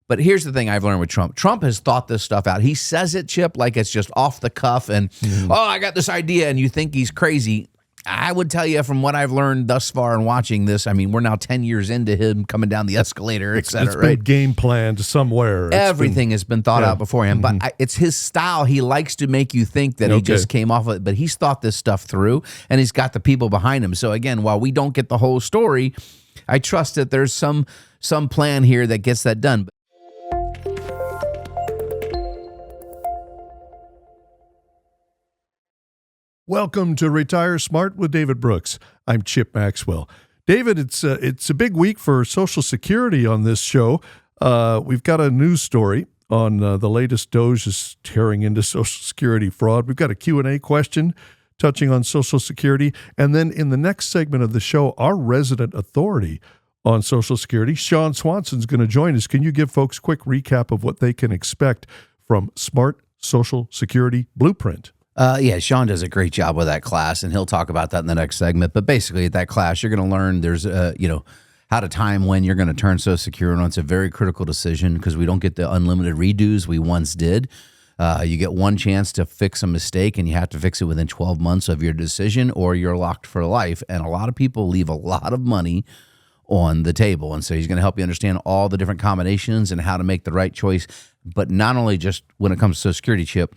But here's the thing I've learned with Trump. Trump has thought this stuff out. He says it, Chip, like it's just off the cuff and, I got this idea, and you think he's crazy. I would tell you from what I've learned thus far in watching this, I mean, we're now 10 years into him coming down the escalator, et cetera, It's been game planned somewhere. Everything has been thought out beforehand, but it's his style. He likes to make you think that he just came off of it, but he's thought this stuff through, and he's got the people behind him. So again, while we don't get the whole story, I trust that there's some plan here that gets that done. Welcome to Retire Smart with David Brooks. I'm Chip Maxwell. David, it's a big week for Social Security on this show. We've got a news story on the latest DOGE is tearing into Social Security fraud. We've got a Q&A question touching on Social Security. And then in the next segment of the show, our resident authority on Social Security, Sean Swanson, is going to join us. Can you give folks a quick recap of what they can expect from Smart Social Security Blueprint? Sean does a great job with that class, and he'll talk about that in the next segment. But basically, at that class, you're going to learn there's, how to time when you're going to turn Social Security on. It's a very critical decision because we don't get the unlimited redos we once did. You get one chance to fix a mistake, and you have to fix it within 12 months of your decision, or you're locked for life. And a lot of people leave a lot of money on the table. And so he's going to help you understand all the different combinations and how to make the right choice. But not only just when it comes to Social Security, Chip,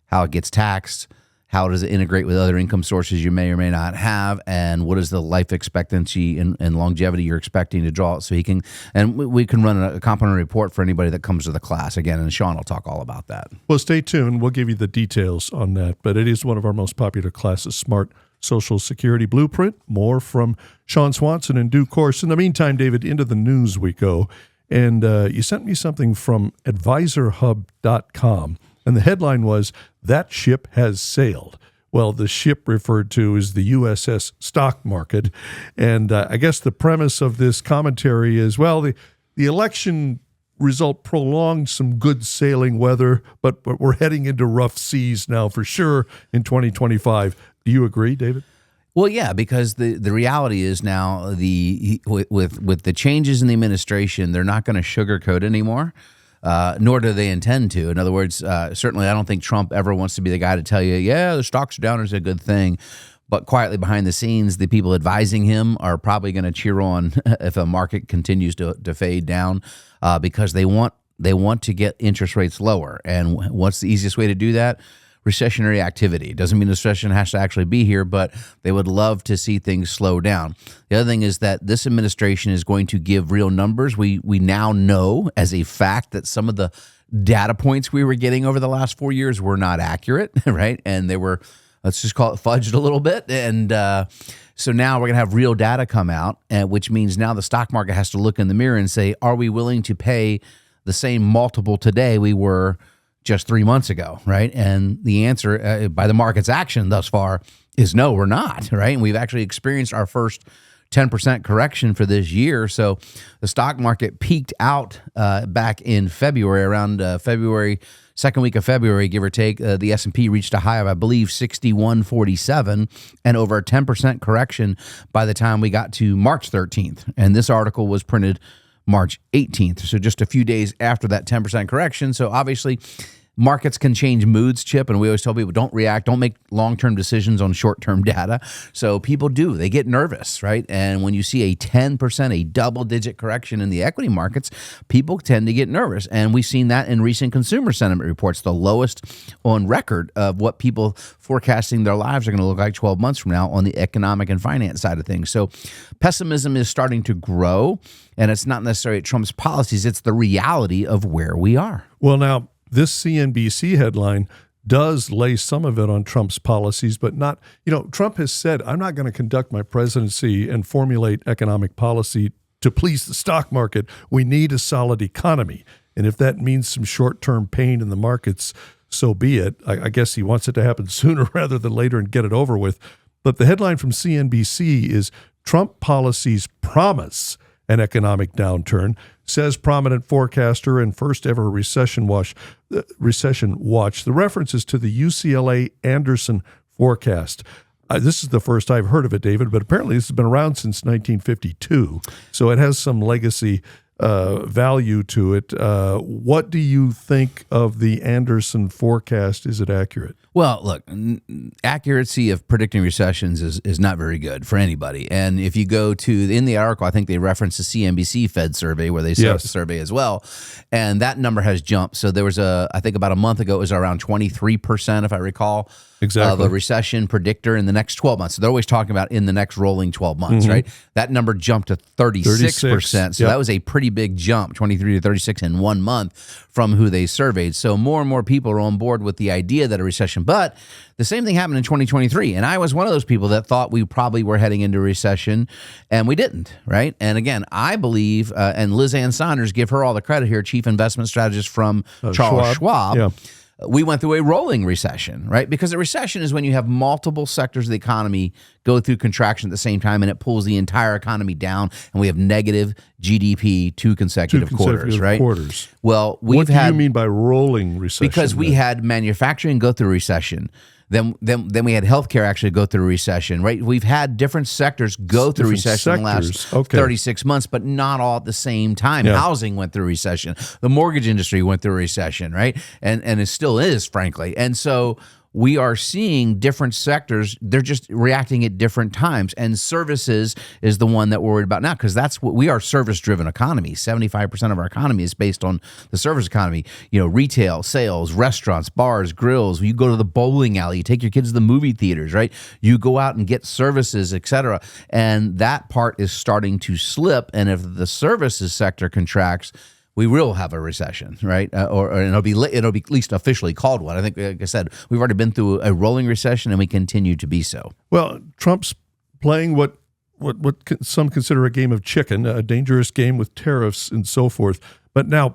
how it gets taxed, how does it integrate with other income sources you may or may not have, and what is the life expectancy and longevity you're expecting to draw. So he can, and we can run a component report for anybody that comes to the class again, and Sean will talk all about that. Well, stay tuned. We'll give you the details on that, but it is one of our most popular classes, Smart Social Security Blueprint. More from Sean Swanson in due course. In the meantime, David, into the news we go, and you sent me something from advisorhub.com. And the headline was, "That ship has sailed." Well, the ship referred to is the USS Stock Market. And I guess the premise of this commentary is, well, the election result prolonged some good sailing weather, but we're heading into rough seas now for sure in 2025. Do you agree, David? Well, yeah, because the reality is now with the changes in the administration, they're not going to sugarcoat anymore. Nor do they intend to. In other words, certainly I don't think Trump ever wants to be the guy to tell you, yeah, the stocks are down is a good thing. But quietly behind the scenes, the people advising him are probably going to cheer on if a market continues to fade down because they want to get interest rates lower. And what's the easiest way to do that? Recessionary activity. Doesn't mean the recession has to actually be here, but they would love to see things slow down. The other thing is that this administration is going to give real numbers. We now know as a fact that some of the data points we were getting over the last 4 years were not accurate, right? And they were, let's just call it fudged a little bit. And so now we're going to have real data come out, which means now the stock market has to look in the mirror and say, are we willing to pay the same multiple today we were just 3 months ago, right? And the answer by the market's action thus far is no, we're not, right? And we've actually experienced our first 10% correction for this year. So the stock market peaked out back in February, around February, second week of February, give or take. The S&P reached a high of, I believe, 6147 and over a 10% correction by the time we got to March 13th. And this article was printed March 18th. So just a few days after that 10% correction. So obviously markets can change moods, Chip, and we always tell people don't react, don't make long-term decisions on short-term data. So people do, they get nervous, right? And when you see a 10%, a double-digit correction in the equity markets, people tend to get nervous. And we've seen that in recent consumer sentiment reports, the lowest on record of what people forecasting their lives are going to look like 12 months from now on the economic and finance side of things. So pessimism is starting to grow, and it's not necessarily Trump's policies, it's the reality of where we are. Well, now, this CNBC headline does lay some of it on Trump's policies, but not, Trump has said, I'm not going to conduct my presidency and formulate economic policy to please the stock market. We need a solid economy. And if that means some short-term pain in the markets, so be it. I guess he wants it to happen sooner rather than later and get it over with. But the headline from CNBC is Trump policies promise an economic downturn, says prominent forecaster and first ever recession watch. The reference is to the UCLA Anderson forecast. This is the first I've heard of it, David, but apparently this has been around since 1952. So it has some legacy value to it. What do you think of the Anderson forecast? Is it accurate? Well, look, accuracy of predicting recessions is not very good for anybody. And if you go to, in the article, I think they reference the CNBC Fed survey where they set the survey as well. And that number has jumped. So there was I think about a month ago, it was around 23%, if I recall, of a recession predictor in the next 12 months. So they're always talking about in the next rolling 12 months, right? That number jumped to 36%. So that was a pretty big jump, 23 to 36 in 1 month from who they surveyed. So more and more people are on board with the idea that a recession, but the same thing happened in 2023. And I was one of those people that thought we probably were heading into a recession, and we didn't, right? And again, I believe, and Liz Ann Saunders, give her all the credit here, chief investment strategist from Charles Schwab. Yeah. We went through a rolling recession, right? Because a recession is when you have multiple sectors of the economy go through contraction at the same time, and it pulls the entire economy down, and we have negative GDP two consecutive quarters, right? Well, what do you mean by rolling recession? Because we had manufacturing go through a recession. Then we had healthcare actually go through a recession, right? We've had different sectors go through recession in the last 36 months, but not all at the same time. Yeah. Housing went through a recession. The mortgage industry went through a recession, right? And it still is, frankly. And so we are seeing different sectors. They're just reacting at different times. And services is the one that we're worried about now, because that's what we are, service-driven economy. 75% of our economy is based on the service economy. You know, retail, sales, restaurants, bars, grills. You go to the bowling alley, you take your kids to the movie theaters, right? You go out and get services, et cetera. And that part is starting to slip. And if the services sector contracts, we will have a recession, right? Or it'll be at least officially called one. I think, like I said, we've already been through a rolling recession, and we continue to be so. Well, Trump's playing what some consider a game of chicken, a dangerous game with tariffs and so forth. But now,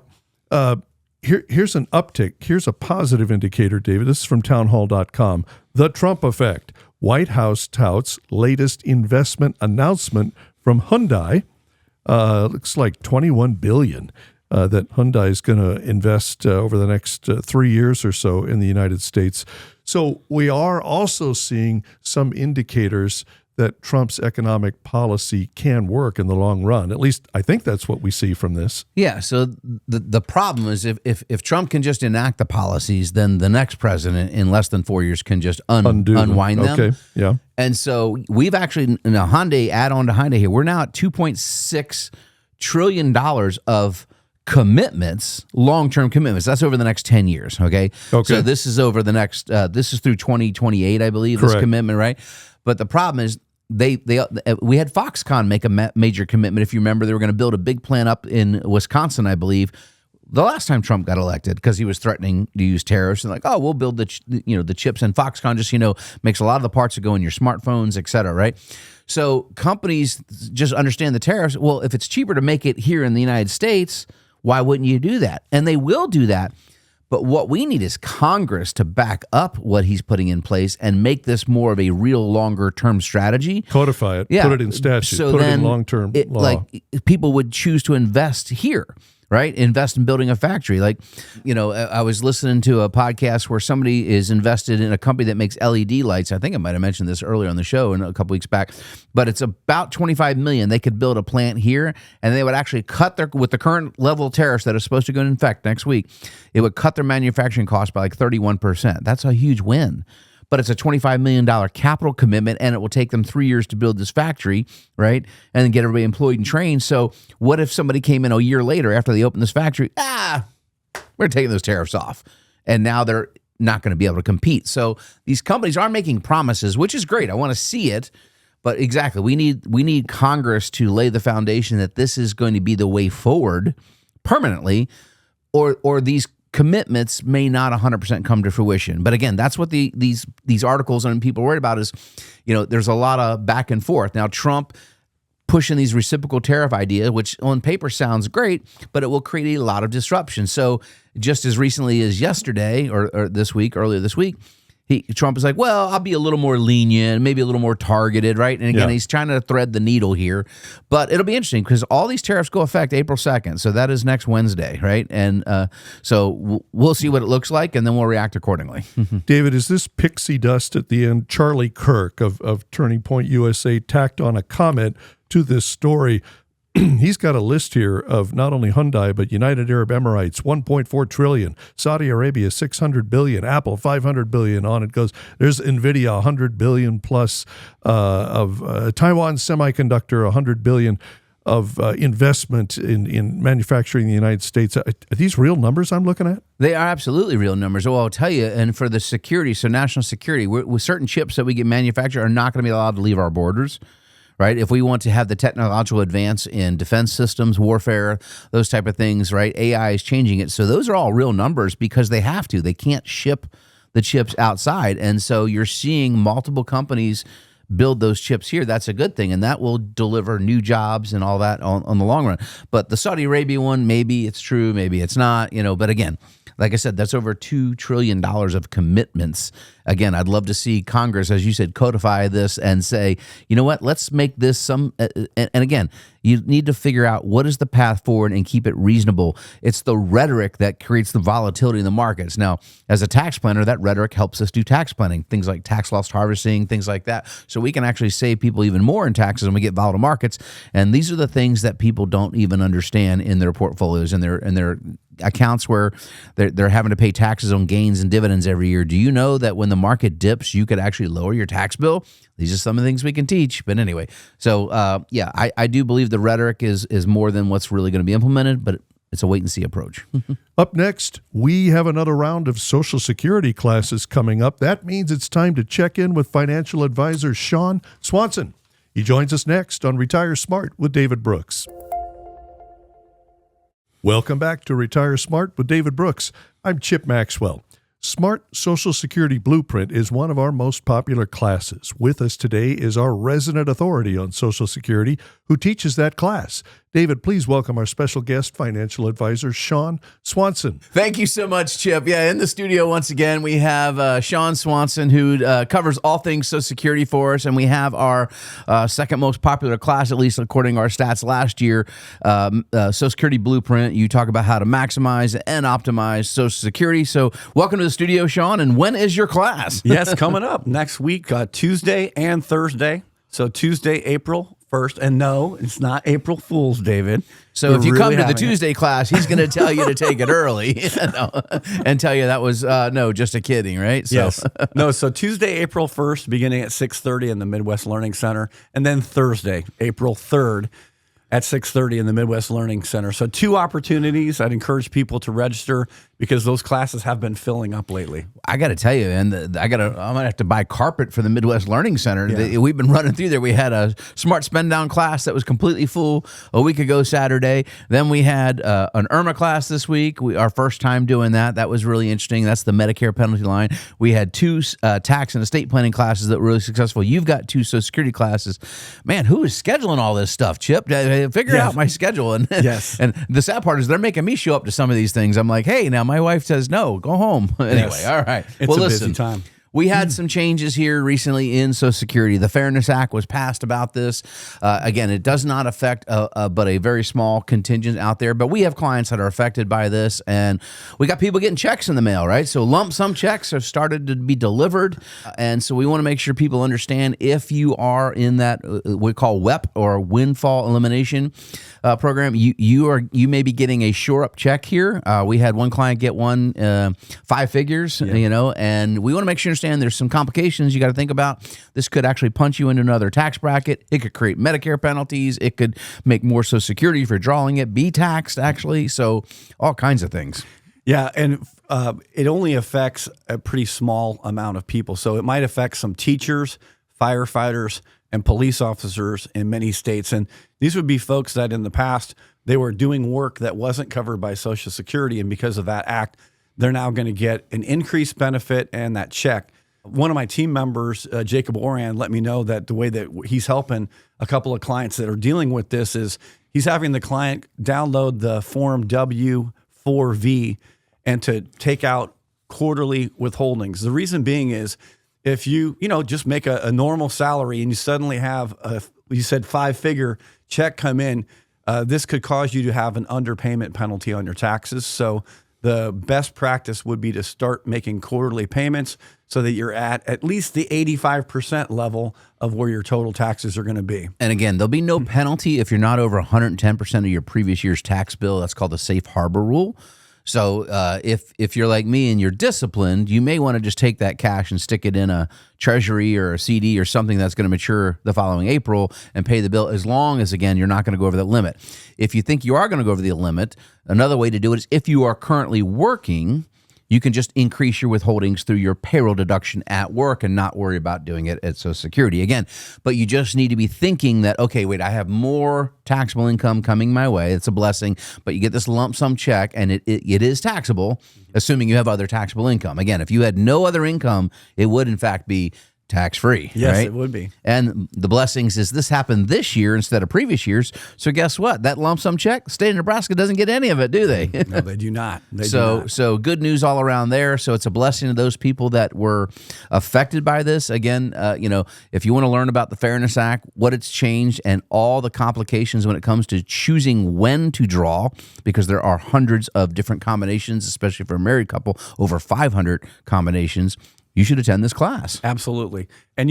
here's an uptick. Here's a positive indicator, David. This is from townhall.com. The Trump effect. White House touts latest investment announcement from Hyundai. Looks like $21 billion. That Hyundai is going to invest over the next 3 years or so in the United States. So we are also seeing some indicators that Trump's economic policy can work in the long run. At least I think that's what we see from this. Yeah, so the problem is if Trump can just enact the policies, then the next president in less than 4 years can just unwind them. Okay, yeah. And so we've actually, in a Hyundai, add on to Hyundai here, we're now at $2.6 trillion of commitments, long-term commitments. That's over the next 10 years, okay? So this is over the next, this is through 2028, I believe, this commitment, right? But the problem is we had Foxconn make a major commitment. If you remember, they were going to build a big plant up in Wisconsin, I believe, the last time Trump got elected, because he was threatening to use tariffs and like, oh, we'll build the chips, and Foxconn just, makes a lot of the parts that go in your smartphones, et cetera, right? So companies just understand the tariffs. Well, if it's cheaper to make it here in the United States, why wouldn't you do that? And they will do that. But what we need is Congress to back up what he's putting in place and make this more of a real longer-term strategy. Codify it. Put it in statute. So put then it in long-term law. Like, people would choose to invest here, right? Invest in building a factory. Like, I was listening to a podcast where somebody is invested in a company that makes LED lights. I think I might have mentioned this earlier on the show a couple weeks back, but it's about $25 million. They could build a plant here, and they would actually cut with the current level of tariffs that are supposed to go into effect next week, it would cut their manufacturing cost by like 31%. That's a huge win. But it's a $25 million capital commitment, and it will take them 3 years to build this factory, right? And then get everybody employed and trained. So what if somebody came in a year later after they opened this factory? We're taking those tariffs off. And now they're not going to be able to compete. So these companies are making promises, which is great. I want to see it. But exactly, we need Congress to lay the foundation that this is going to be the way forward permanently, or these commitments may not 100% come to fruition. But again, that's what these articles and people are worried about is, there's a lot of back and forth. Now, Trump pushing these reciprocal tariff ideas, which on paper sounds great, but it will create a lot of disruption. So just as recently as yesterday or earlier this week, Trump is like, well, I'll be a little more lenient, maybe a little more targeted, right? And again, he's trying to thread the needle here. But it'll be interesting because all these tariffs go effect April 2nd. So that is next Wednesday, right? And so we'll see what it looks like, and then we'll react accordingly. David, is this pixie dust at the end? Charlie Kirk of Turning Point USA tacked on a comment to this story. he's got a list here of not only Hyundai, but United Arab Emirates, 1.4 trillion, Saudi Arabia, 600 billion, Apple, 500 billion, on it goes. There's NVIDIA, 100 billion plus, of Taiwan Semiconductor, 100 billion of investment in manufacturing in the United States. Are these real numbers I'm looking at? They are absolutely real numbers. Well, I'll tell you, and for the security, so national security, with certain chips that we get manufactured are not going to be allowed to leave our borders, right? If we want to have the technological advance in defense systems, warfare, those type of things, right? AI is changing it. So those are all real numbers because they have to. They can't ship the chips outside. And so you're seeing multiple companies build those chips here. That's a good thing, and that will deliver new jobs and all that on the long run. But the Saudi Arabia one, maybe it's true, maybe it's not, but again, like I said, that's over $2 trillion of commitments. Again, I'd love to see Congress, as you said, codify this and say, you know what, let's make this some, and again, you need to figure out what is the path forward and keep it reasonable. It's the rhetoric that creates the volatility in the markets. Now, as a tax planner, that rhetoric helps us do tax planning, things like tax loss harvesting, things like that. So we can actually save people even more in taxes when we get volatile markets. And these are the things that people don't even understand in their portfolios and their accounts where they're having to pay taxes on gains and dividends every year. Do you know that when the market dips, you could actually lower your tax bill? These are some of the things we can teach. But anyway, so I do believe the rhetoric is more than what's really going to be implemented, but it's a wait and see approach. Up next, we have another round of Social Security classes coming up. That means it's time to check in with financial advisor Sean Swanson. He joins us next on Retire Smart with David Brooks. Welcome back to Retire Smart with David Brooks. I'm Chip Maxwell. Smart Social Security Blueprint is one of our most popular classes. With us today is our resident authority on Social Security who teaches that class. David, please welcome our special guest, financial advisor Sean Swanson. Thank you so much, Chip. Yeah, in the studio once again, we have Sean Swanson, who covers all things Social Security for us, and we have our second most popular class, at least according to our stats last year, Social Security Blueprint. You talk about how to maximize and optimize Social Security. So welcome to the studio, Sean, and when is your class? Yes, coming up next week, Tuesday and Thursday. So Tuesday, April 1st, and no, it's not April Fool's, David. So if you come to the Tuesday class, he's going to tell you to take it early and tell you that was, no, just a kidding, right? So. Yes. No, so Tuesday, April 1st, beginning at 6:30 in the Midwest Learning Center, and then Thursday, April 3rd, at 6:30 in the Midwest Learning Center. So 2 opportunities. I'd encourage people to register because those classes have been filling up lately. I got to tell you, and I'm gonna have to buy carpet for the Midwest Learning Center. Yeah. We've been running through there. We had a Smart Spend Down class that was completely full a week ago Saturday. Then we had an IRMA class this week. Our first time doing that. That was really interesting. That's the Medicare penalty line. We had 2 tax and estate planning classes that were really successful. You've got 2 Social Security classes. Man, who is scheduling all this stuff, Chip? Figure out my schedule. And yes. And the sad part is they're making me show up to some of these things. I'm like, hey, now my wife says no, go home. Anyway, yes. All right. It's a busy time. We had some changes here recently in Social Security. The Fairness Act was passed about this. Again, it does not affect but a very small contingent out there. But we have clients that are affected by this, and we got people getting checks in the mail, right? So lump sum checks have started to be delivered, and so we want to make sure people understand if you are in that we call WEP or windfall elimination program, you may be getting a shore up check here. We had one client get one 5 figures, and we want to make sure there's some complications you got to think about. This could actually punch you into another tax bracket. It could create Medicare penalties. It could make more Social Security for drawing it be taxed, actually. So all kinds of things. Yeah, and it only affects a pretty small amount of people. So it might affect some teachers, firefighters, and police officers in many states. And these would be folks that in the past, they were doing work that wasn't covered by Social Security. And because of that act, they're now going to get an increased benefit and that check. One of my team members, Jacob Oran, let me know that the way that he's helping a couple of clients that are dealing with this is he's having the client download the form W4V and to take out quarterly withholdings. The reason being is if you just make a normal salary and you suddenly have you said 5-figure check come in, this could cause you to have an underpayment penalty on your taxes. So the best practice would be to start making quarterly payments so that you're at least the 85% level of where your total taxes are going to be. And again, there'll be no penalty if you're not over 110% of your previous year's tax bill. That's called the safe harbor rule. So if you're like me and you're disciplined, you may want to just take that cash and stick it in a treasury or a CD or something that's going to mature the following April and pay the bill, as long as, again, you're not going to go over that limit. If you think you are going to go over the limit, another way to do it is if you are currently working, you can just increase your withholdings through your payroll deduction at work and not worry about doing it at Social Security. Again, but you just need to be thinking that, okay, wait, I have more taxable income coming my way. It's a blessing, but you get this lump sum check and it is taxable, assuming you have other taxable income. Again, if you had no other income, it would in fact be tax-free. Yes, right? it would be. And the blessings is this happened this year instead of previous years. So guess what? That lump sum check, the state of Nebraska doesn't get any of it, do they? No, they do not. So good news all around there. So it's a blessing to those people that were affected by this. Again, if you want to learn about the Fairness Act, what it's changed, and all the complications when it comes to choosing when to draw, because there are hundreds of different combinations, especially for a married couple, over 500 combinations, you should attend this class. Absolutely. And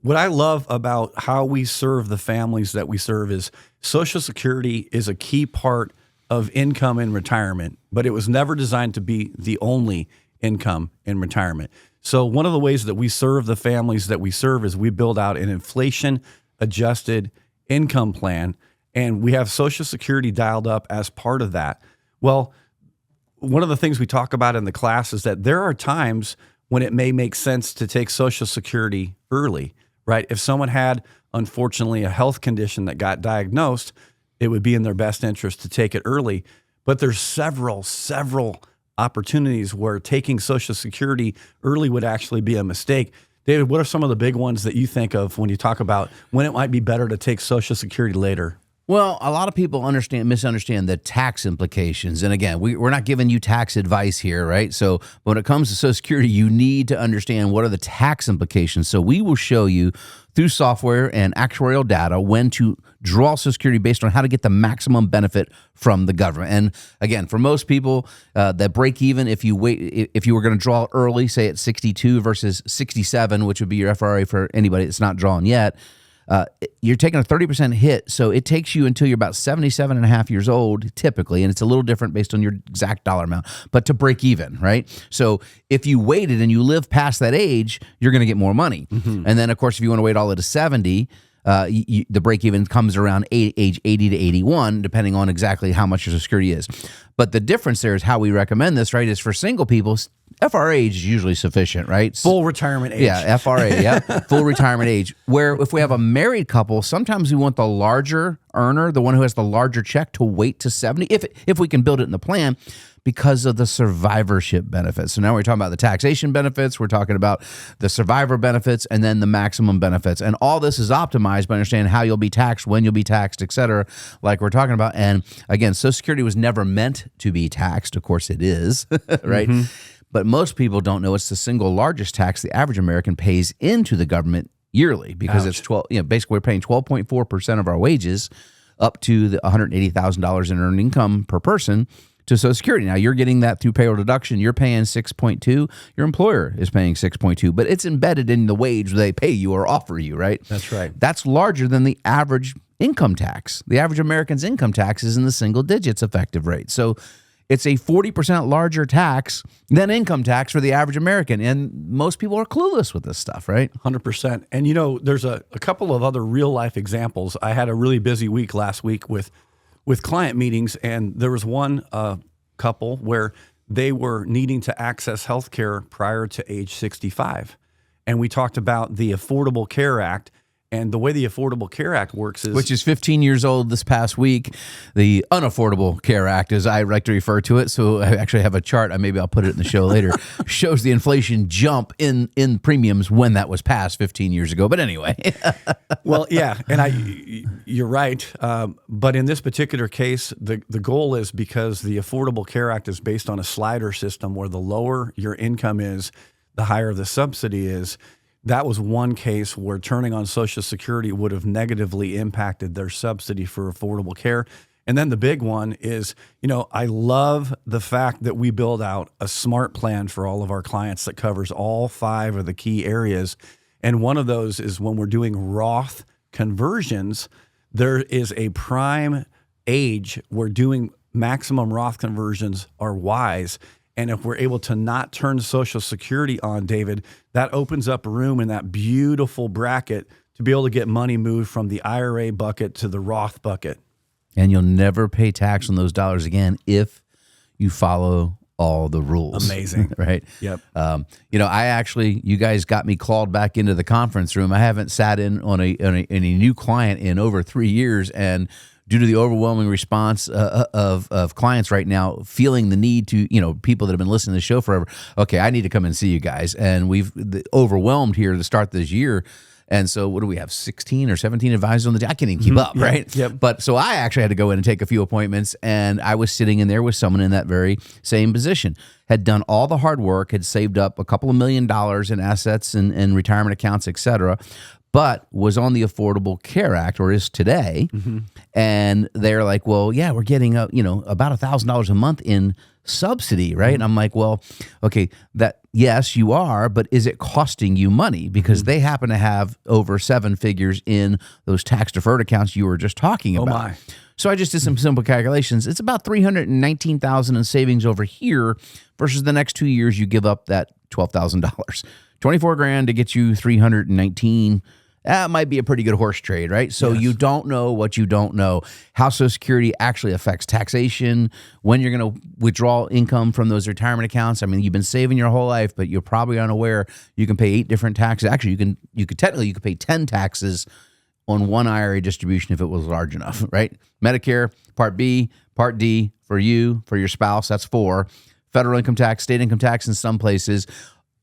what I love about how we serve the families that we serve is Social Security is a key part of income in retirement, but it was never designed to be the only income in retirement. So one of the ways that we serve the families that we serve is we build out an inflation-adjusted income plan, and we have Social Security dialed up as part of that. Well, one of the things we talk about in the class is that there are times when it may make sense to take Social Security early, right? If someone had, unfortunately, a health condition that got diagnosed, it would be in their best interest to take it early. But there's several opportunities where taking Social Security early would actually be a mistake. David, what are some of the big ones that you think of when you talk about when it might be better to take Social Security later? Well, a lot of people misunderstand the tax implications. And again, we're not giving you tax advice here, right? So when it comes to Social Security, you need to understand what are the tax implications. So we will show you through software and actuarial data when to draw Social Security based on how to get the maximum benefit from the government. And again, for most people that break even, if you were going to draw early, say at 62 versus 67, which would be your FRA for anybody that's not drawn yet, you're taking a 30% hit, so it takes you until you're about 77 and a half years old, typically, and it's a little different based on your exact dollar amount, but to break even, right? So if you waited and you live past that age, you're going to get more money. Mm-hmm. And then, of course, if you want to wait all the way to 70, the break even comes around age 80 to 81, depending on exactly how much your Social Security is. But the difference there is how we recommend this, right, is for single people, FRA age is usually sufficient, right? Full retirement age. Yeah, FRA, yeah, full retirement age. Where if we have a married couple, sometimes we want the larger earner, the one who has the larger check, to wait to 70, if we can build it in the plan, because of the survivorship benefits. So now we're talking about the taxation benefits, we're talking about the survivor benefits, and then the maximum benefits. And all this is optimized by understanding how you'll be taxed, when you'll be taxed, et cetera, like we're talking about. And again, Social Security was never meant to be taxed. Of course it is, right? Mm-hmm. But most people don't know it's the single largest tax the average American pays into the government yearly, because it's 12. Basically we're paying 12.4% of our wages up to the $180,000 in earned income per person to Social Security. Now you're getting that through payroll deduction. You're paying 6.2. Your employer is paying 6.2, but it's embedded in the wage they pay you or offer you, right? That's right. That's larger than the average income tax. The average American's income tax is in the single digits effective rate. So it's a 40% larger tax than income tax for the average American. And most people are clueless with this stuff, right? 100%. And there's a couple of other real life examples. I had a really busy week last week with client meetings, and there was one couple where they were needing to access health care prior to age 65. And we talked about the Affordable Care Act. And the way the Affordable Care Act works is... Which is 15 years old this past week. The Unaffordable Care Act, as I like to refer to it. So I actually have a chart, maybe I'll put it in the show later, shows the inflation jump in premiums when that was passed 15 years ago. But anyway. Well, yeah, and you're right. But in this particular case, the goal is, because the Affordable Care Act is based on a slider system where the lower your income is, the higher the subsidy is. That was one case where turning on Social Security would have negatively impacted their subsidy for affordable care. And then the big one is, I love the fact that we build out a smart plan for all of our clients that covers all 5 of the key areas. And one of those is when we're doing Roth conversions, there is a prime age where doing maximum Roth conversions are wise. And if we're able to not turn Social Security on, David, that opens up room in that beautiful bracket to be able to get money moved from the IRA bucket to the Roth bucket. And you'll never pay tax on those dollars again if you follow all the rules. Amazing. Right? Yep. You guys got me clawed back into the conference room. I haven't sat in on a new client in over 3 years, and due to the overwhelming response of clients right now feeling the need to, people that have been listening to the show forever, okay, I need to come and see you guys. And we've overwhelmed here to start this year. And so what do we have, 16 or 17 advisors on the day? I can't even keep up, right? Yep. But so I actually had to go in and take a few appointments, and I was sitting in there with someone in that very same position, had done all the hard work, had saved up a couple of $1 million in assets and retirement accounts, et cetera, but was on the Affordable Care Act, or is today. And they're like, well, yeah, we're getting about $1,000 a month in subsidy, right? And I'm like, well, okay, yes, you are, but is it costing you money? Because they happen to have over 7 figures in those tax deferred accounts you were just talking about. Oh my. So I just did some simple calculations. It's about $319,000 in savings over here versus the next 2 years you give up that $12,000. 24 grand to get you 319. That might be a pretty good horse trade, right? So You don't know what you don't know. How Social Security actually affects taxation, when you're going to withdraw income from those retirement accounts. I mean, you've been saving your whole life, but you're probably unaware you can pay 8 different taxes. Actually, you could pay 10 taxes on one IRA distribution if it was large enough, right? Medicare, Part B, Part D for you, for your spouse, that's 4. Federal income tax, state income tax in some places,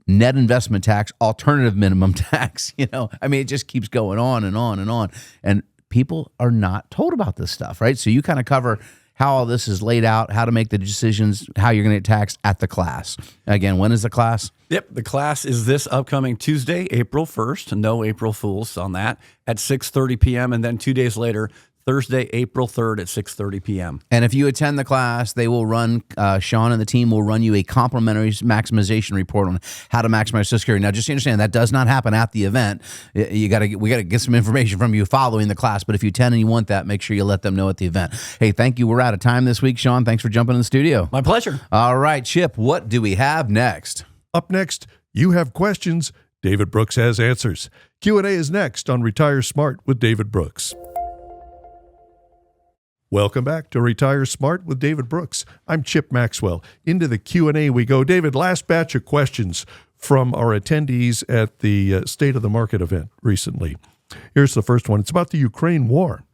net investment tax, alternative minimum tax. It just keeps going on and on and on. And people are not told about this stuff, right? So you kind of cover how all this is laid out, how to make the decisions, how you're going to get taxed at the class. Again, when is the class? Yep, the class is this upcoming Tuesday, April 1st. No April Fools on that, at 6:30 p.m. And then 2 days later, Thursday, April 3rd at 6:30 p.m. And if you attend the class, they will run, Sean and the team will run you a complimentary maximization report on how to maximize Social Security. Now, just so you understand, that does not happen at the event. We got to get some information from you following the class. But if you attend and you want that, make sure you let them know at the event. Hey, thank you. We're out of time this week, Sean. Thanks for jumping in the studio. My pleasure. All right, Chip, what do we have next? Up next, you have questions. David Brooks has answers. Q&A is next on Retire Smart with David Brooks. Welcome back to Retire Smart with David Brooks. I'm Chip Maxwell. Into the Q&A we go. David, last batch of questions from our attendees at the State of the Market event recently. Here's the first one. It's about the Ukraine war.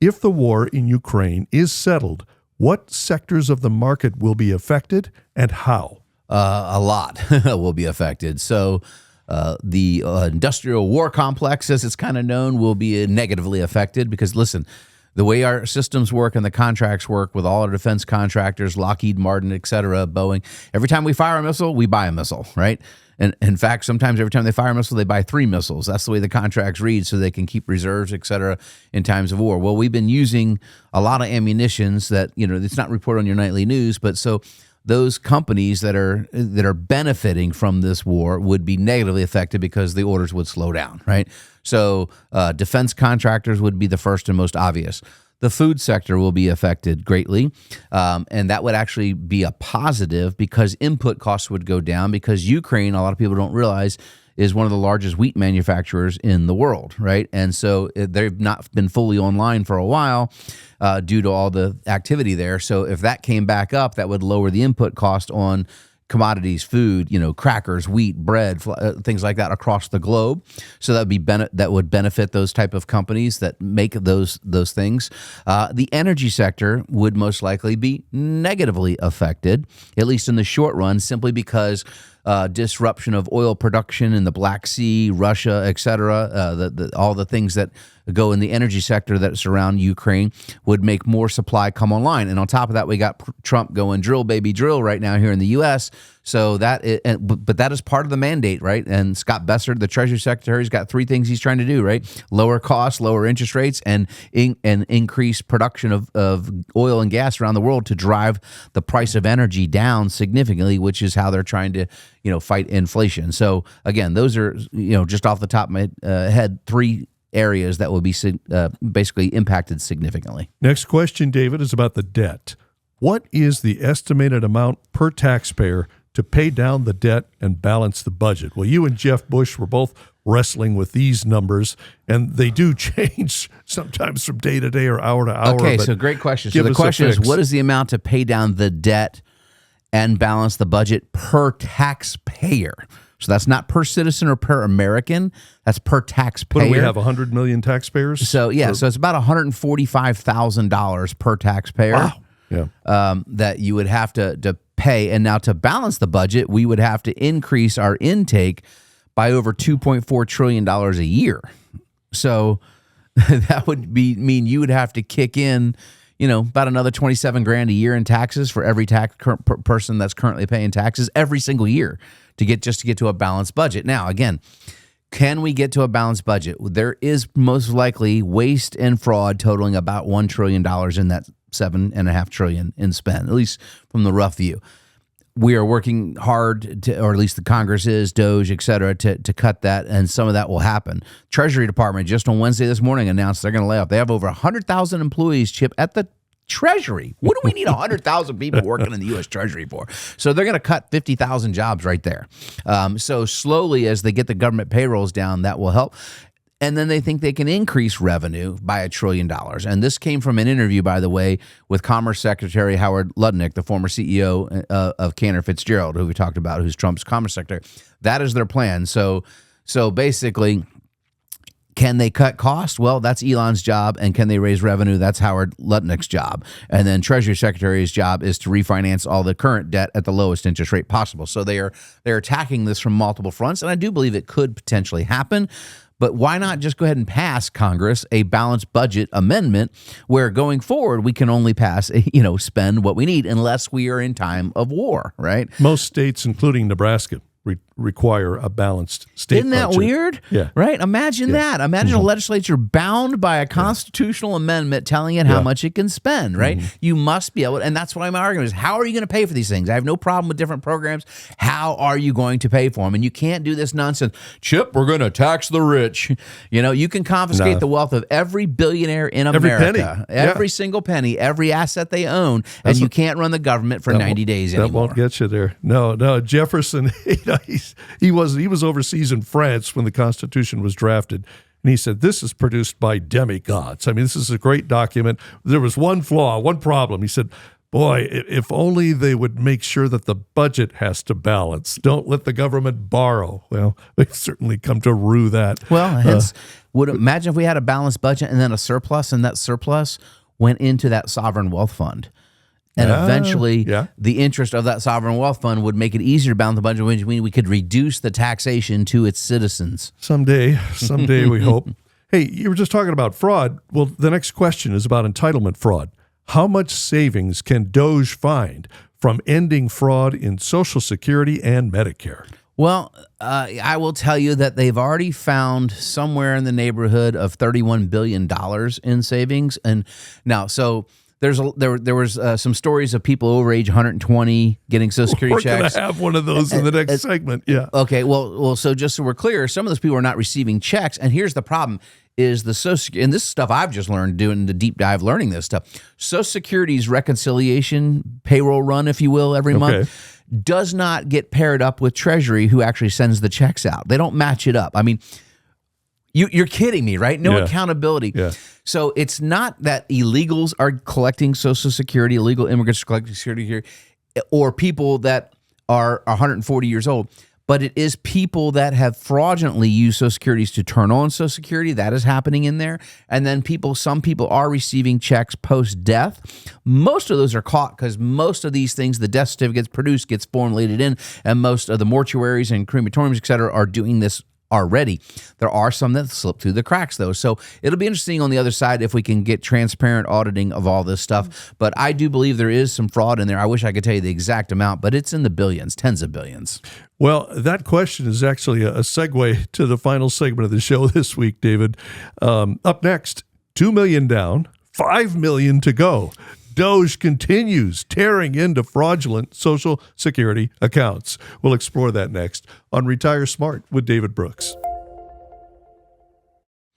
If the war in Ukraine is settled, what sectors of the market will be affected and how? A lot will be affected. So the industrial war complex, as it's kind of known, will be negatively affected because, listen, the way our systems work and the contracts work with all our defense contractors, Lockheed Martin, et cetera, Boeing, every time we fire a missile, we buy a missile, right? And in fact, sometimes every time they fire a missile, they buy 3 missiles. That's the way the contracts read, so they can keep reserves, et cetera, in times of war. Well, we've been using a lot of ammunitions that, it's not reported on your nightly news, but so those companies that are benefiting from this war would be negatively affected because the orders would slow down, right? So defense contractors would be the first and most obvious. The food sector will be affected greatly, and that would actually be a positive because input costs would go down because Ukraine, a lot of people don't realize, is one of the largest wheat manufacturers in the world, right? And so they've not been fully online for a while due to all the activity there. So if that came back up, that would lower the input cost on commodities, food, crackers, wheat, bread, things like that across the globe. So that would benefit those type of companies that make those things. The energy sector would most likely be negatively affected, at least in the short run, simply because disruption of oil production in the Black Sea, Russia, et cetera, all the things that go in the energy sector that's around Ukraine would make more supply come online. And on top of that, we got Trump going drill, baby, drill right now here in the U.S. So but that is part of the mandate, right? And Scott Bessert, the Treasury Secretary, has got 3 things he's trying to do, right? Lower costs, lower interest rates, and increase production of oil and gas around the world to drive the price of energy down significantly, which is how they're trying to, fight inflation. So again, those are, just off the top of my head, 3 areas that will be basically impacted significantly. Next question, David, is about the debt. What is the estimated amount per taxpayer to pay down the debt and balance the budget? Well, you and Jeff Bush were both wrestling with these numbers, and they do change sometimes from day to day or hour to hour. Okay, so great question. So the question is, what is the amount to pay down the debt and balance the budget per taxpayer? So that's not per citizen or per American. That's per taxpayer. What do we have, 100 million taxpayers? So, so it's about $145,000 per taxpayer. Wow. Yeah. That you would have to pay. And now to balance the budget, we would have to increase our intake by over $2.4 trillion a year. So that would mean you would have to kick in, about another $27,000 a year in taxes for every person that's currently paying taxes every single year to get to a balanced budget. Now, again, can we get to a balanced budget? There is most likely waste and fraud totaling about $1 trillion in that $7.5 trillion in spend, at least from the rough view. We are working hard to, or at least the Congress is, DOJ, et cetera, to cut that, and some of that will happen. Treasury Department just on Wednesday this morning announced they're going to lay off. They have over 100,000 employees, Chip, at the Treasury. What do we need 100,000 people working in the U.S. Treasury for? So they're going to cut 50,000 jobs right there. So slowly, as they get the government payrolls down, that will help. And then they think they can increase revenue by $1 trillion. And this came from an interview, by the way, with Commerce Secretary Howard Lutnick, the former CEO of Cantor Fitzgerald, who we talked about, who's Trump's Commerce Secretary. That is their plan. So basically, can they cut costs? Well, that's Elon's job. And can they raise revenue? That's Howard Lutnick's job. And then Treasury Secretary's job is to refinance all the current debt at the lowest interest rate possible. So they're attacking this from multiple fronts. And I do believe it could potentially happen. But why not just go ahead and pass, Congress, a balanced budget amendment where going forward we can only pass, spend what we need unless we are in time of war, right? Most states, including Nebraska, require a balanced state Isn't that budget. weird? Yeah. Right? Imagine that. Imagine a legislature bound by a constitutional amendment telling it how much it can spend, right? You must be able to, and that's what I'm arguing is, how are you going to pay for these things? I have no problem with different programs. How are you going to pay for them? And you can't do this nonsense. Chip, we're going to tax the rich. You can confiscate the wealth of every billionaire in America. Every single penny, every asset they own, and you can't run the government for 90 days anymore. That won't get you there. No, Jefferson, he was overseas in France when the Constitution was drafted, and he said, this is produced by demigods. I mean, this is a great document. There was one flaw, one problem. He said, boy, if only they would make sure that the budget has to balance. Don't let the government borrow. Well, they've certainly come to rue that. Well, imagine if we had a balanced budget and then a surplus, and that surplus went into that sovereign wealth fund. And eventually, the interest of that sovereign wealth fund would make it easier to balance the budget, which means we could reduce the taxation to its citizens. Someday we hope. Hey, you were just talking about fraud. Well, the next question is about entitlement fraud. How much savings can DOJ find from ending fraud in Social Security and Medicare? Well, I will tell you that they've already found somewhere in the neighborhood of $31 billion in savings. And now, so there was some stories of people over age 120 getting Social Security checks. We're going to have one of those in the next segment. Yeah. Okay. Well. So just so we're clear, some of those people are not receiving checks, and here's the problem: is the Social Security, and this is stuff I've just learned doing the deep dive, learning this stuff. Social Security's reconciliation payroll run, if you will, every month does not get paired up with Treasury, who actually sends the checks out. They don't match it up. I mean, you're kidding me, right? No accountability. Yeah. So it's not that illegals are collecting Social Security, illegal immigrants are collecting Security here, or people that are 140 years old, but it is people that have fraudulently used Social Securities to turn on Social Security. That is happening in there. And then some people are receiving checks post-death. Most of those are caught because most of these things, the death certificates produced, gets formulated in, and most of the mortuaries and crematoriums, et cetera, are doing this already. There are some that slip through the cracks, though. So it'll be interesting on the other side if we can get transparent auditing of all this stuff. But I do believe there is some fraud in there. I wish I could tell you the exact amount, but it's in the billions, tens of billions. Well, that question is actually a segue to the final segment of the show this week, David. Up next, 2 million down, 5 million to go. Doge continues tearing into fraudulent Social Security accounts. We'll explore that next on Retire Smart with David Brooks.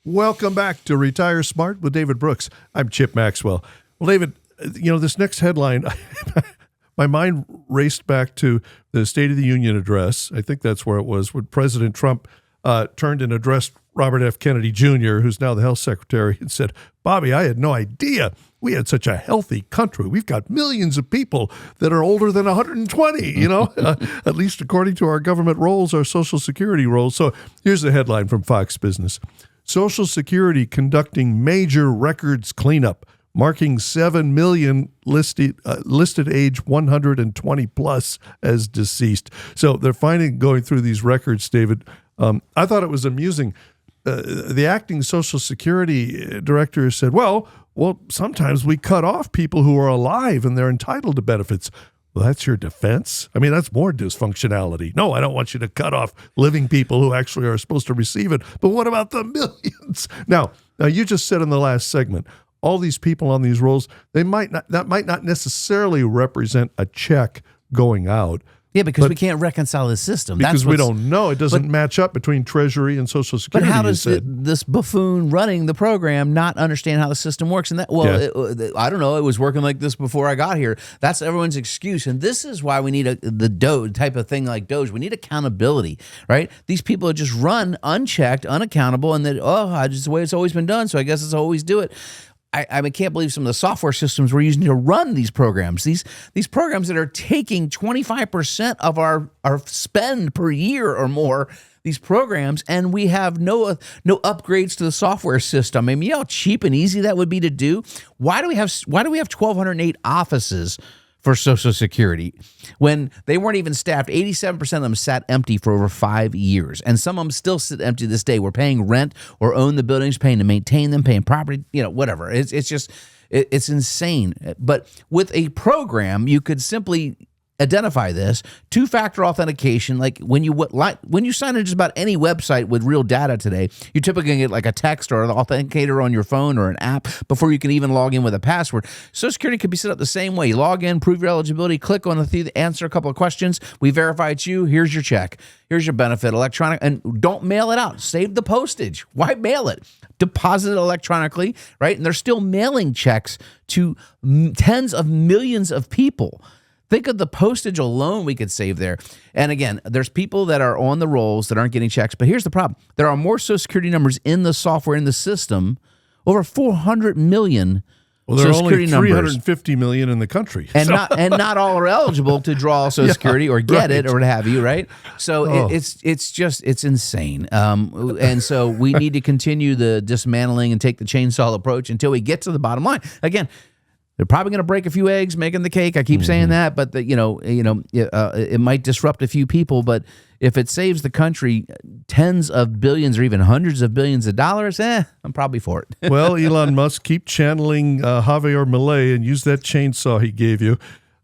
Welcome back to Retire Smart with David Brooks. I'm Chip Maxwell. Well, David, this next headline, my mind raced back to the State of the Union address. I think that's where it was, when President Trump turned and addressed Robert F. Kennedy Jr., who's now the health secretary, and said, Bobby, I had no idea we had such a healthy country. We've got millions of people that are older than 120, at least according to our government rolls, our Social Security rolls. So here's the headline from Fox Business. Social Security conducting major records cleanup, marking 7 million listed age 120 plus as deceased. So they're going through these records, David. I thought it was amusing. The acting Social Security director said, well, sometimes we cut off people who are alive and they're entitled to benefits. Well, that's your defense? I mean, that's more dysfunctionality. No, I don't want you to cut off living people who actually are supposed to receive it. But what about the millions? Now, you just said in the last segment, all these people on these rolls, that might not necessarily represent a check going out. Yeah, because we can't reconcile the system. Because we don't know. It doesn't match up between Treasury and Social Security. But how does this buffoon running the program not understand how the system works? And I don't know. It was working like this before I got here. That's everyone's excuse. And this is why we need the Doge type of thing like Doge. We need accountability, right? These people are just run unchecked, unaccountable, and just the way it's always been done, so I guess it's always do it. I can't believe some of the software systems we're using to run these programs. These programs that are taking 25% of our spend per year or more, these programs, and we have no upgrades to the software system. I mean, you know how cheap and easy that would be to do? Why do we have 1,208 offices for Social Security when they weren't even staffed? 87% of them sat empty for over 5 years, and some of them still sit empty to this day. We're paying rent or own the buildings, paying to maintain them, paying property, whatever. It's insane. But with a program, you could simply identify this. Two-factor authentication, like when you sign in just about any website with real data today, you typically get like a text or an authenticator on your phone or an app before you can even log in with a password. Social Security could be set up the same way. You log in, prove your eligibility, click on answer a couple of questions. We verify it's you. Here's your check. Here's your benefit, electronic, and don't mail it out. Save the postage. Why mail it? Deposit it electronically, right? And they're still mailing checks to tens of millions of people. Think of the postage alone we could save there. And again, there's people that are on the rolls that aren't getting checks. But here's the problem. There are more Social Security numbers in the software, in the system, over 400 million Social Security numbers. Well, there are only 350 million in the country. And not all are eligible to draw Social Security or get it or what have you, right? So it's insane. And so we need to continue the dismantling and take the chainsaw approach until we get to the bottom line. Again, they're probably going to break a few eggs making the cake. I keep saying that, but it might disrupt a few people. But if it saves the country tens of billions or even hundreds of billions of dollars, I'm probably for it. Well, Elon Musk, keep channeling Javier Milei and use that chainsaw he gave you.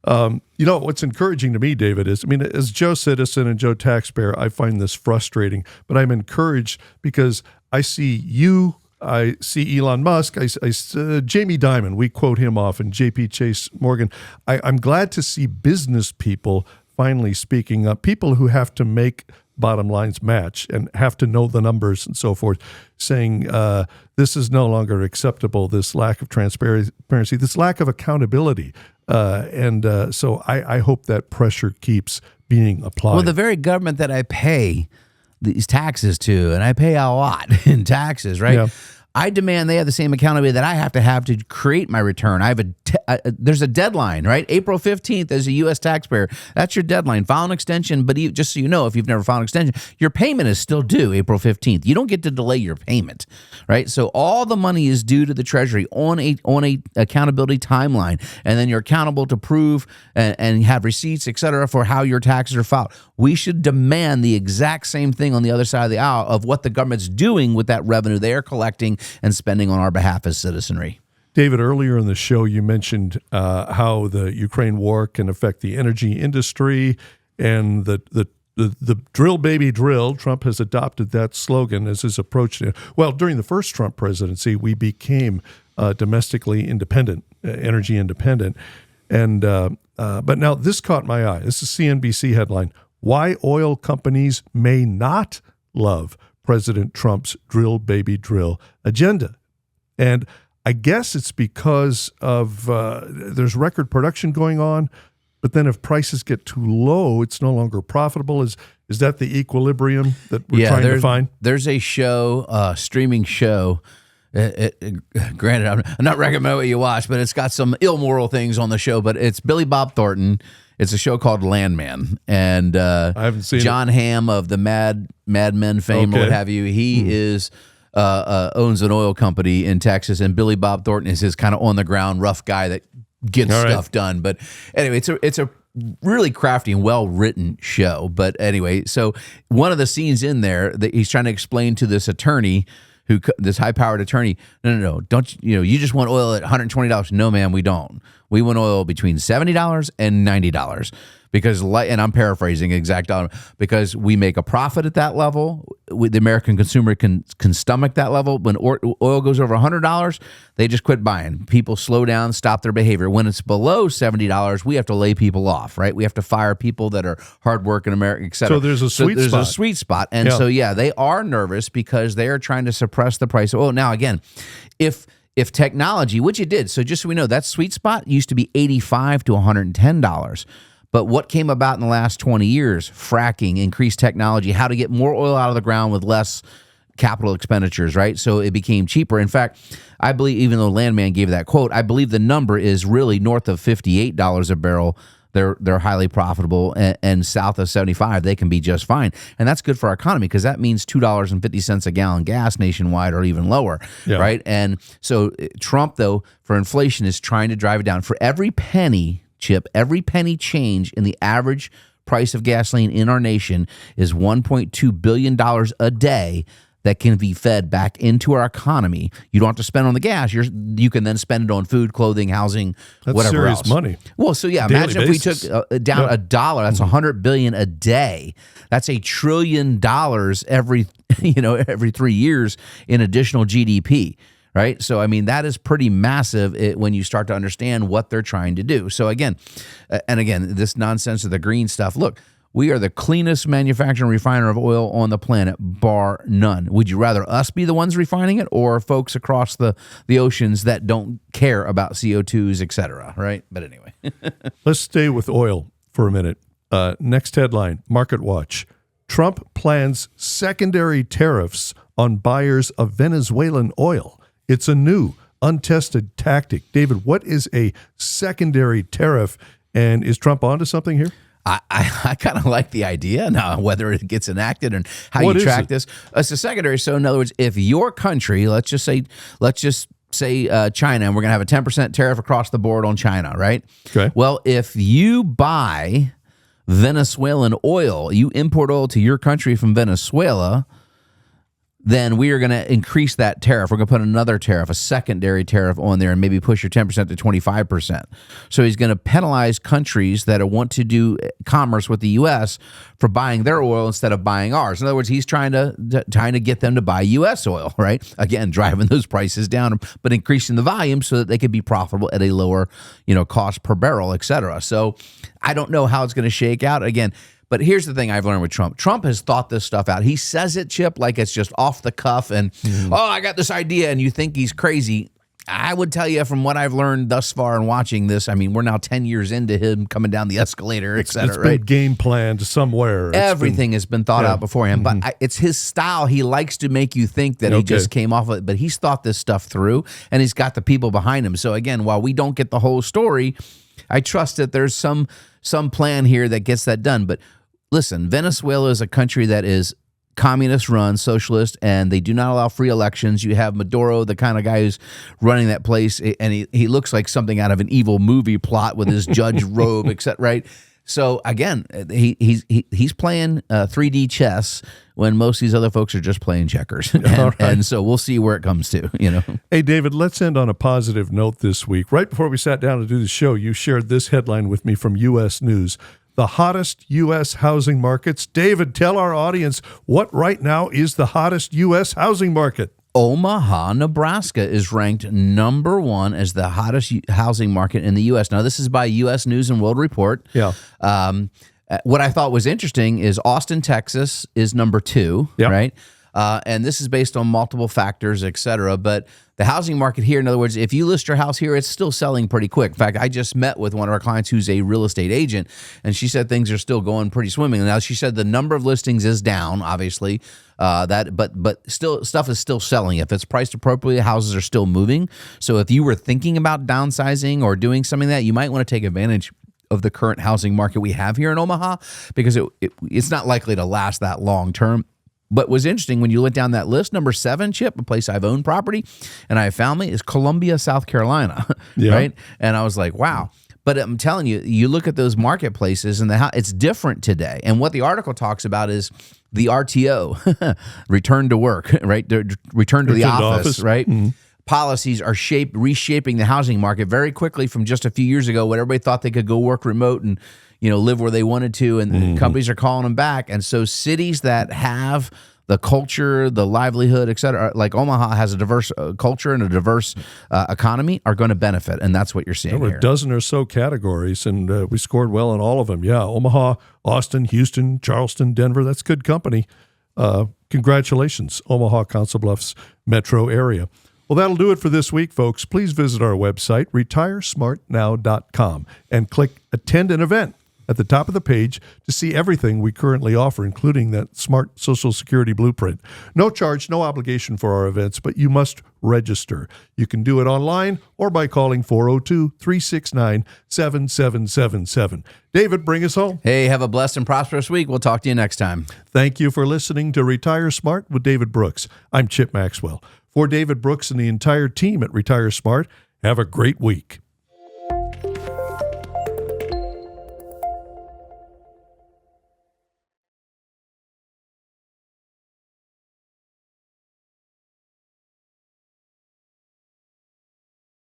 What's encouraging to me, David, is, as Joe Citizen and Joe Taxpayer, I find this frustrating, but I'm encouraged because I see you. I see Elon Musk, I Jamie Dimon, we quote him often, JP Chase Morgan. I'm glad to see business people finally speaking up, people who have to make bottom lines match and have to know the numbers and so forth, saying this is no longer acceptable, this lack of transparency, this lack of accountability. So I hope that pressure keeps being applied. Well, the very government that I pay these taxes to, and I pay a lot in taxes, right? Yeah. I demand they have the same accountability that I have to create my return. I have a there's a deadline, right? April 15th as a U.S. taxpayer, that's your deadline. File an extension, but just so you know, if you've never filed an extension, your payment is still due April 15th. You don't get to delay your payment, right? So all the money is due to the Treasury on a accountability timeline, and then you're accountable to prove and have receipts, et cetera, for how your taxes are filed. We should demand the exact same thing on the other side of the aisle of what the government's doing with that revenue they are collecting and spending on our behalf as citizenry. David, earlier in the show, you mentioned how the Ukraine war can affect the energy industry and the drill, baby, drill. Trump has adopted that slogan as his approach. Well, during the first Trump presidency, we became domestically independent, energy independent. And but now this caught my eye. This is CNBC headline: Why oil companies may not love President Trump's drill, baby, drill agenda. And I guess it's because of there's record production going on, but then if prices get too low, it's no longer profitable. Is that the equilibrium that we're trying to find? There's a show, streaming show. Granted, I'm not recommending what you watch, but it's got some immoral things on the show. But it's Billy Bob Thornton. It's a show called Landman, and I haven't seen John Hamm of the Mad Men fame, or what have you. He is. Owns an oil company in Texas, and Billy Bob Thornton is his kind of on the ground rough guy that gets stuff done. But anyway, it's a really crafty and well written show. But anyway, so one of the scenes in there that he's trying to explain to this attorney, this high powered attorney, no, don't you just want oil at $120? No, ma'am, we don't. We want oil between $70 and $90. Because, and I'm paraphrasing exact dollar, because we make a profit at that level. The American consumer can stomach that level. When oil goes over $100, they just quit buying. People slow down, stop their behavior. When it's below $70, we have to lay people off, right? We have to fire people that are hardworking American, et cetera. So there's a sweet spot. There's a sweet spot. And so, they are nervous because they are trying to suppress the price of oil. Now, again, if technology, which it did, so just so we know, that sweet spot used to be $85 to $110. But what came about in the last 20 years? Fracking, increased technology, how to get more oil out of the ground with less capital expenditures, right? So it became cheaper. In fact, I believe, even though Landman gave that quote, I believe the number is really north of $58 a barrel. They're highly profitable, and south of 75, they can be just fine. And that's good for our economy, because that means $2.50 a gallon gas nationwide, or even lower, right? And so Trump, though, for inflation, is trying to drive it down. For every penny, Chip, every penny change in the average price of gasoline in our nation is $1.2 billion a day that can be fed back into our economy. You don't have to spend on the gas. You can then spend it on food, clothing, housing, whatever serious else. Money. Well, so imagine if we took down $1. That's $100 billion a day. That's $1 trillion every 3 years in additional GDP. Right. So, I mean, that is pretty massive when you start to understand what they're trying to do. So, again, this nonsense of the green stuff. Look, we are the cleanest manufacturer and refiner of oil on the planet, bar none. Would you rather us be the ones refining it, or folks across the oceans that don't care about CO2s, et cetera? Right. But anyway, let's stay with oil for a minute. Next headline, Market Watch. Trump plans secondary tariffs on buyers of Venezuelan oil. It's a new, untested tactic. David, what is a secondary tariff, and is Trump onto something here? I kind of like the idea. Now, whether it gets enacted and how you track this, it's a secondary. So, in other words, if your country, let's just say China, and we're going to have a 10% tariff across the board on China, right? Okay. Well, if you buy Venezuelan oil, you import oil to your country from Venezuela, then we are going to increase that tariff. We're going to put another tariff, a secondary tariff on there, and maybe push your 10% to 25%. So he's going to penalize countries that want to do commerce with the U.S. for buying their oil instead of buying ours. In other words, he's trying to get them to buy U.S. oil, right? Again, driving those prices down, but increasing the volume so that they could be profitable at a lower, cost per barrel, et cetera. So I don't know how it's going to shake out. Again, but here's the thing I've learned with Trump. Trump has thought this stuff out. He says it, Chip, like it's just off the cuff and, I got this idea, and you think he's crazy. I would tell you from what I've learned thus far in watching this, I mean, we're now 10 years into him coming down the escalator, et cetera, It's been game planned somewhere. Everything has been thought out beforehand, but it's his style. He likes to make you think that he just came off of it, but he's thought this stuff through, and he's got the people behind him. So again, while we don't get the whole story, I trust that there's some plan here that gets that done. But listen, Venezuela is a country that is communist run, socialist, and they do not allow free elections. You have Maduro, the kind of guy who's running that place, and he looks like something out of an evil movie plot with his judge robe, etc. Right? So again, he's playing 3D chess when most of these other folks are just playing checkers, and so we'll see where it comes to. Hey, David, let's end on a positive note this week. Right before we sat down to do the show, you shared this headline with me from U.S. News. The hottest U.S. housing markets. David, tell our audience what right now is the hottest U.S. housing market. Omaha, Nebraska is ranked number 1 as the hottest housing market in the U.S. Now, this is by U.S. News and World Report. Yeah. What I thought was interesting is Austin, Texas is number 2, right? And this is based on multiple factors, et cetera. But the housing market here, in other words, if you list your house here, it's still selling pretty quick. In fact, I just met with one of our clients who's a real estate agent, and she said things are still going pretty swimming. Now, she said the number of listings is down, obviously, but still stuff is still selling. If it's priced appropriately, houses are still moving. So if you were thinking about downsizing or doing something like that, you might want to take advantage of the current housing market we have here in Omaha, because it's not likely to last that long term. But was interesting when you went down that list, number 7, Chip, a place I've owned property and I have family, is Columbia, South Carolina, right? And I was like, wow. But I'm telling you, you look at those marketplaces and it's different today. And what the article talks about is the RTO, return to work, right? Return to the office, right? Mm-hmm. Policies are reshaping the housing market very quickly from just a few years ago when everybody thought they could go work remote and live where they wanted to, and companies are calling them back. And so cities that have the culture, the livelihood, et cetera, like Omaha has a diverse culture and a diverse economy, are going to benefit. And that's what you're seeing here. There were a dozen or so categories, and we scored well on all of them. Yeah, Omaha, Austin, Houston, Charleston, Denver. That's good company. Congratulations, Omaha, Council Bluffs metro area. Well, that'll do it for this week, folks. Please visit our website, retiresmartnow.com, and click Attend an Event at the top of the page to see everything we currently offer, including that smart Social Security blueprint. No charge, no obligation for our events, but you must register. You can do it online or by calling 402-369-7777. David, bring us home. Hey, have a blessed and prosperous week. We'll talk to you next time. Thank you for listening to Retire Smart with David Brooks. I'm Chip Maxwell. For David Brooks and the entire team at Retire Smart, have a great week.